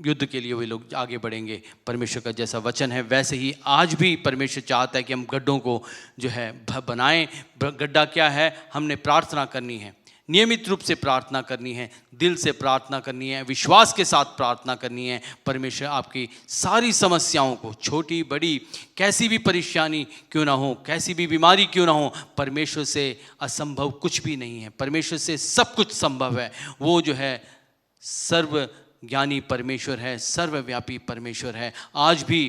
युद्ध के लिए वे लोग आगे बढ़ेंगे। परमेश्वर का जैसा वचन है वैसे ही आज भी परमेश्वर चाहता है कि हम गड्ढों को जो है बनाएं। गड्ढा क्या है? हमने प्रार्थना करनी है, नियमित रूप से प्रार्थना करनी है, दिल से प्रार्थना करनी है, विश्वास के साथ प्रार्थना करनी है। परमेश्वर आपकी सारी समस्याओं को, छोटी बड़ी कैसी भी परेशानी क्यों ना हो, कैसी भी बीमारी क्यों ना हो, परमेश्वर से असंभव कुछ भी नहीं है। परमेश्वर से सब कुछ संभव है। वो जो है सर्व ज्ञानी परमेश्वर है, सर्वव्यापी परमेश्वर है। आज भी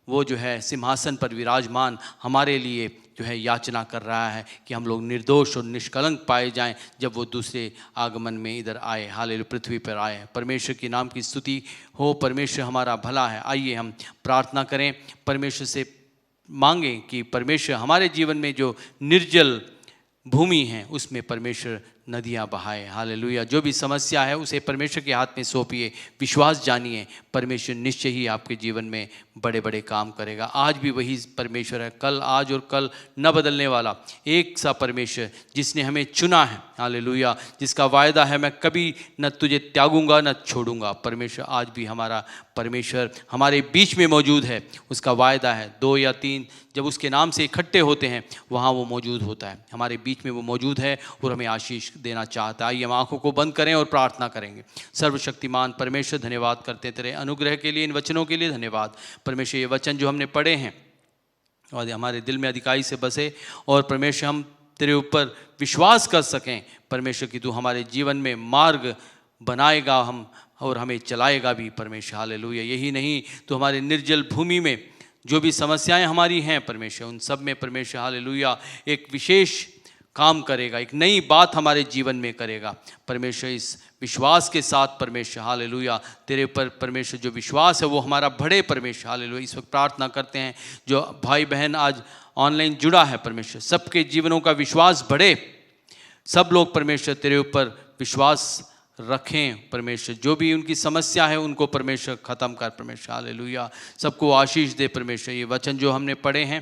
वो जो है सिंहासन पर विराजमान हमारे लिए जो है याचना कर रहा है कि हम लोग निर्दोष और निष्कलंक पाए जाएं जब वो दूसरे आगमन में इधर आए, हालेलुया, पृथ्वी पर आए। परमेश्वर के नाम की स्तुति हो। परमेश्वर हमारा भला है। आइए हम प्रार्थना करें, परमेश्वर से मांगें कि परमेश्वर हमारे जीवन में जो निर्जल भूमि है उसमें परमेश्वर नदियाँ बहाए। हालेलुया। जो भी समस्या है उसे परमेश्वर के हाथ में सौंपिए, विश्वास जानिए, परमेश्वर निश्चय ही आपके जीवन में बड़े बड़े काम करेगा। आज भी वही परमेश्वर है, कल, आज और कल न बदलने वाला एक सा परमेश्वर जिसने हमें चुना है, हालेलुया, जिसका वायदा है मैं कभी न तुझे त्यागूंगा न छोड़ूंगा। परमेश्वर आज भी हमारा परमेश्वर हमारे बीच में मौजूद है। उसका वायदा है 2 या 3 जब उसके नाम से इकट्ठे होते हैं वहाँ वो मौजूद होता है। हमारे बीच में वो मौजूद है और हमें आशीष देना चाहता है। आइए हम आंखों को बंद करें और प्रार्थना करेंगे। सर्वशक्तिमान परमेश्वर, धन्यवाद करते हैं तेरे अनुग्रह के लिए, इन वचनों के लिए धन्यवाद। परमेश्वर ये वचन जो हमने पढ़े हैं और हमारे दिल में अधिकाई से बसे और परमेश्वर हम तेरे ऊपर विश्वास कर सकें परमेश्वर कि तू हमारे जीवन में मार्ग बनाएगा हम और हमें चलाएगा भी परमेश्वर। हालेलुया। यही नहीं तो हमारे निर्जल भूमि में जो भी समस्याएं हमारी हैं परमेश्वर, उन सब में परमेश्वर हालेलुया एक विशेष काम करेगा, एक नई बात हमारे जीवन में करेगा परमेश्वर। इस विश्वास के साथ परमेश्वर हालेलुया तेरे ऊपर परमेश्वर जो विश्वास है वो हमारा बढ़े परमेश्वर। हालेलुया। इस वक्त प्रार्थना करते हैं जो भाई बहन आज ऑनलाइन जुड़ा है परमेश्वर, सबके जीवनों का विश्वास बढ़े। सब लोग परमेश्वर तेरे ऊपर विश्वास रखें परमेश्वर। जो भी उनकी समस्या है उनको परमेश्वर ख़त्म कर परमेश्वर। हालेलुया। सबको आशीष दे परमेश्वर। ये वचन जो हमने पढ़े हैं,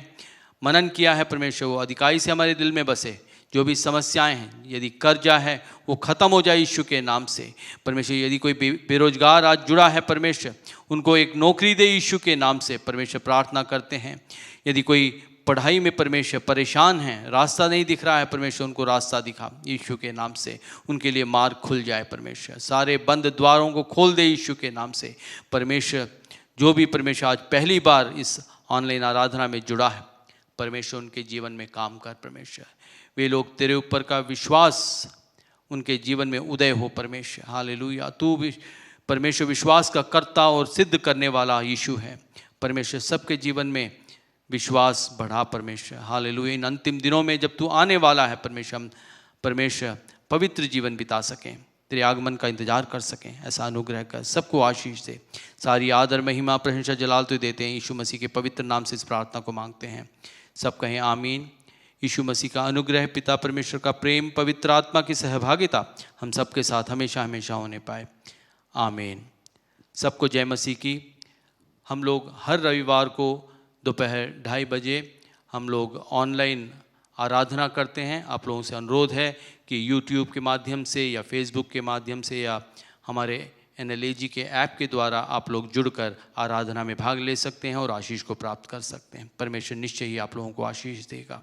मनन किया है परमेश्वर, वो अधिकाई से हमारे दिल में बसे। जो भी समस्याएं हैं, यदि कर्जा है वो ख़त्म हो जाए यीशु के नाम से परमेश्वर। यदि कोई बेरोजगार आज जुड़ा है परमेश्वर, उनको एक नौकरी दे यीशु के नाम से परमेश्वर। प्रार्थना करते हैं यदि कोई पढ़ाई में परमेश्वर परेशान है, रास्ता नहीं दिख रहा है परमेश्वर, उनको रास्ता दिखा यीशु के नाम से, उनके लिए मार्ग खुल जाए परमेश्वर। सारे बंद द्वारों को खोल दे यीशु के नाम से परमेश्वर। जो भी परमेश्वर आज पहली बार इस ऑनलाइन आराधना में जुड़ा है परमेश्वर, उनके जीवन में काम कर परमेश्वर। वे लोग तेरे ऊपर का विश्वास उनके जीवन में उदय हो परमेश्वर। हालेलुया। तू भी परमेश्वर विश्वास का कर्ता और सिद्ध करने वाला यीशु है परमेश्वर। सबके जीवन में विश्वास बढ़ा परमेश्वर। हालेलुया। इन अंतिम दिनों में जब तू आने वाला है परमेश्वर, हम परमेश्वर पवित्र जीवन बिता सकें, तेरे आगमन का इंतजार कर सकें, ऐसा अनुग्रह कर। सबको आशीष दे। सारी आदर महिमा प्रशंसा जलाल तो देते हैं यीशु मसीह के पवित्र नाम से इस प्रार्थना को मांगते हैं। सब कहें आमीन। यीशु मसीह का अनुग्रह, पिता परमेश्वर का प्रेम, पवित्र आत्मा की सहभागिता हम सबके साथ हमेशा हमेशा होने पाए। आमीन। सबको जय मसीह की। हम लोग हर रविवार को दोपहर 2:30 बजे हम लोग ऑनलाइन आराधना करते हैं। आप लोगों से अनुरोध है कि यूट्यूब के माध्यम से या फेसबुक के माध्यम से या हमारे NLAG के ऐप के द्वारा आप लोग जुड़कर आराधना में भाग ले सकते हैं और आशीष को प्राप्त कर सकते हैं। परमेश्वर निश्चय ही आप लोगों को आशीष देगा।